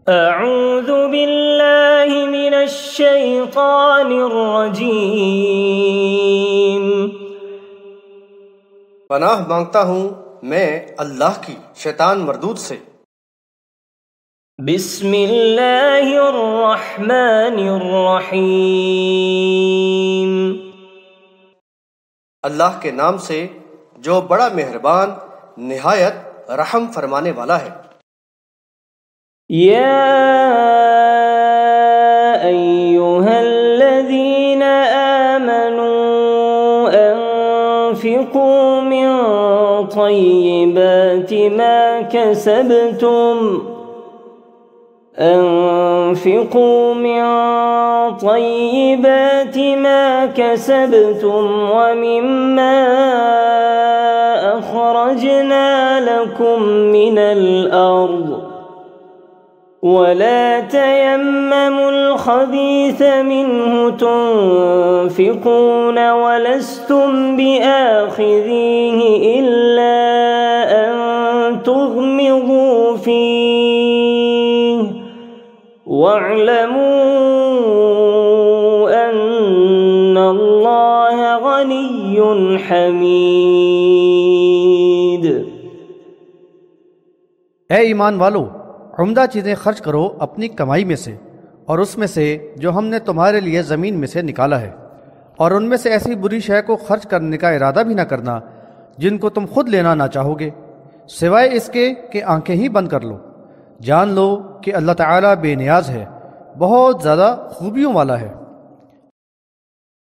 अऊज़ु बिल्लाहि मिनश शैतानिर रजीम। पनाह मांगता हूँ मैं अल्लाह की शैतान मरदूद से। बिस्मिल्लाहिर रहमानिर रहीम। अल्लाह के नाम से जो बड़ा मेहरबान निहायत रहम फरमाने वाला है। या अय्युहल्लज़ीना आमनू अनफ़िक़ू मिन तय्यिबाति मा कसबतुम أنفقوا من طيبات ما كسبتم ومما أخرجنا لكم من الأرض ولا تيمموا الخبيث منه تنفقون ولستم بآخذيه إلا أن تغمضوا فيه واعلموا أن الله غني حميد। ऐ ईमान वालो, उम्दा चीज़ें खर्च करो अपनी कमाई में से और उसमें से जो हमने तुम्हारे लिए ज़मीन में से निकाला है, और उनमें से ऐसी बुरी शय को खर्च करने का इरादा भी ना करना जिनको तुम खुद लेना ना चाहोगे, सिवाय इसके कि आंखें ही बंद कर लो। जान लो कि अल्लाह ताला बेनियाज है, बहुत ज़्यादा खूबियों वाला है।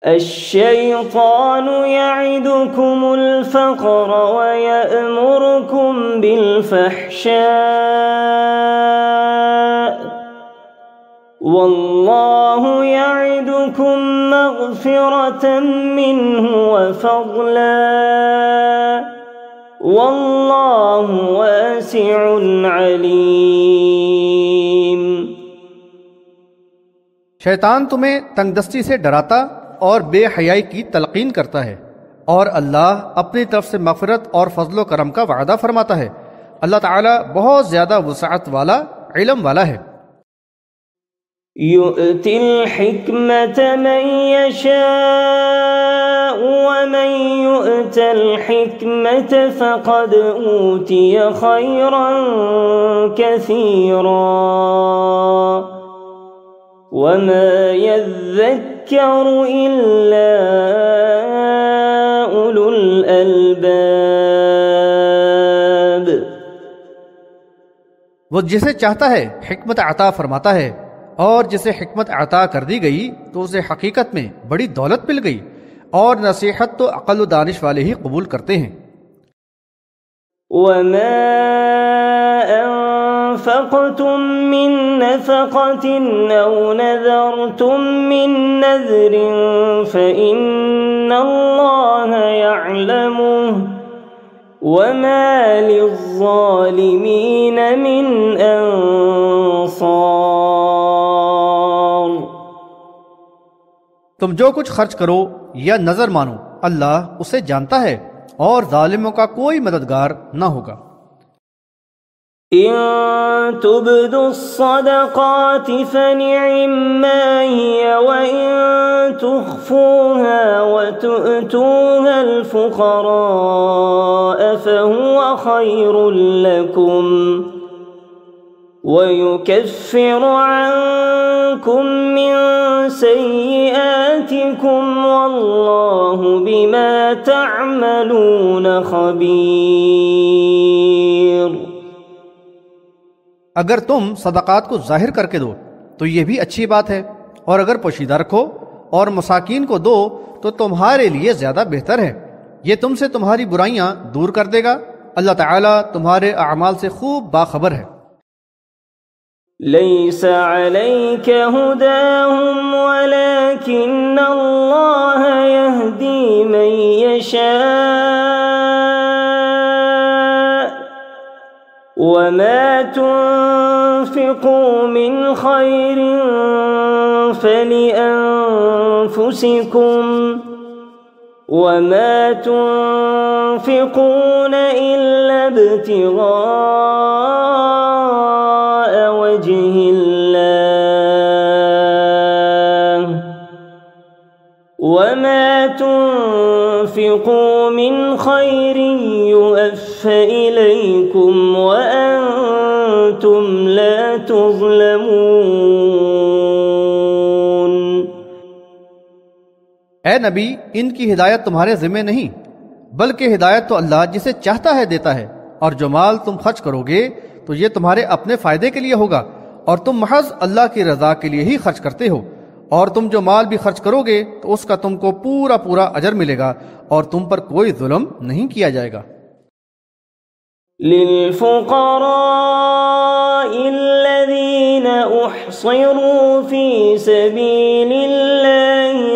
अश्शैतान यइदुकुमुल फ़क़्र व यअमुरुकुम बिल-फ़हशाअ वल्लाहु यइदुकुम मग़फ़िरतम मिन्हु व फ़ज़लन वल्लाहु वासिउन अलीम। शैतान तुम्हें तंगदस्ती से डराता और बेहयाई की तलकीन करता है, और अल्लाह अपनी तरफ से मग़फ़िरत और फ़ज़्ल करम का वादा फरमाता है। अल्लाह ताला बहुत ज़्यादा वसाअत वाला, इल्म वाला है। युअतिल हिकमत मन यशाअ व मन युअतल हिकमत फ़क़द ऊतिय खैरन कसीरा वमा यज़्ज़क्करु इल्ला उलुल अलबाब। वो जिसे चाहता है हिकमत अता फरमाता है, और जिसे हिकमत अता कर दी गई तो उसे हकीकत में बड़ी दौलत मिल गई, और नसीहत तो अक़ल व दानिश वाले ही कबूल करते हैं। वमा अनफ़क़्तुम मिन नफ़क़तिन औ नज़रतुम मिन नज़रिन फ़इन्नल्लाह यअलमुहु वमा लिज़्ज़ालिमीन मिन अंसार। तुम जो कुछ खर्च करो या नजर मानो, अल्लाह उसे जानता है, और जालिमों का कोई मददगार ना होगा। इन तुब्दुस्सदक़ाति फनिअम्मा हिय व इन तुख़्फ़ूहा व तु'तूहल फ़ुक़राअ फ़हुव ख़ैरुल लकुम व युकफ़्फ़िरु अन्कुम मिन सय्यिआतिकुम वल्लाहु बिमा तअमलून ख़बीर। अगर तुम सदक़ात को जाहिर करके दो तो यह भी अच्छी बात है, और अगर पोशीदा रखो और मसाकीन को दो तो तुम्हारे लिए ज्यादा बेहतर है। ये तुमसे तुम्हारी बुराइयां दूर कर देगा। अल्लाह ताला तुम्हारे अमाल से खूब बाखबर है। लैस अलैक हुदाहुम वलाकिन्नल्लाह यहदी मन यशा वमा तुन्फ़िक़ू मिन खैरिन फलिअन्फ़ुसिकुम वमा तुन्फ़िक़ून इल्ला इब्तिग़ाअ वजहि वमा तुन्फिकू मिन खैरिन युअफ़्फ़ा इलैकुम व अंतुम ला तुज़लमून। ए नबी, इनकी हिदायत तुम्हारे जिम्मे नहीं, बल्कि हिदायत तो अल्लाह जिसे चाहता है देता है, और जो माल तुम खर्च करोगे तो ये तुम्हारे अपने फायदे के लिए होगा, और तुम महज अल्लाह की रजा के लिए ही खर्च करते हो। और तुम जो माल भी खर्च करोगे तो उसका तुमको पूरा पूरा अजर मिलेगा, और तुम पर कोई जुल्म नहीं किया जाएगा। लिल्फुक़राइल्लज़ीन उहसिरू फी सबीलिल्लाहि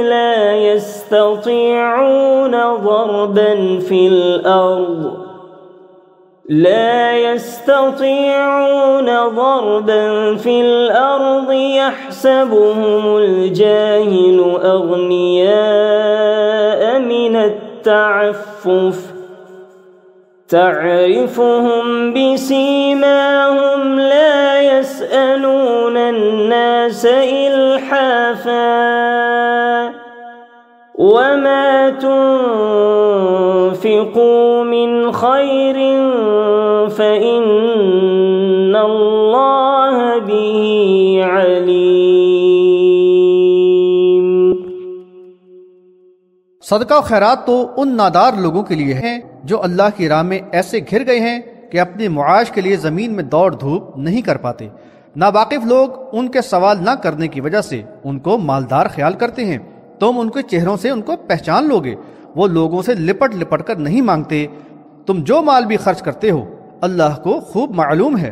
ला यस्ततीऊन ज़रबन फिल अर्ज़ यहसबुहुमुल जाहिलु अग़नियाअ मिनत तअफ़्फ़ुफ़ तअरिफ़ुहुम बिसीमाहुम ला यसअलून अन्नास इल्हाफ़ा वमा तुन्फ़िक़ू मिन खैरिन फ़इन्नल्लाह बिही अलीम। सदका खैरात तो उन नादार लोगों के लिए हैं जो अल्लाह की राह में ऐसे घिर गए हैं कि अपने मुआश के लिए जमीन में दौड़ धूप नहीं कर पाते। नावाकिफ लोग उनके सवाल न करने की वजह से उनको मालदार ख्याल करते हैं। तुम उनके चेहरों से उनको पहचान लोगे। वो लोगों से लिपट लिपट कर नहीं मांगते। तुम जो माल भी खर्च करते हो अल्लाह को खूब मालूम है।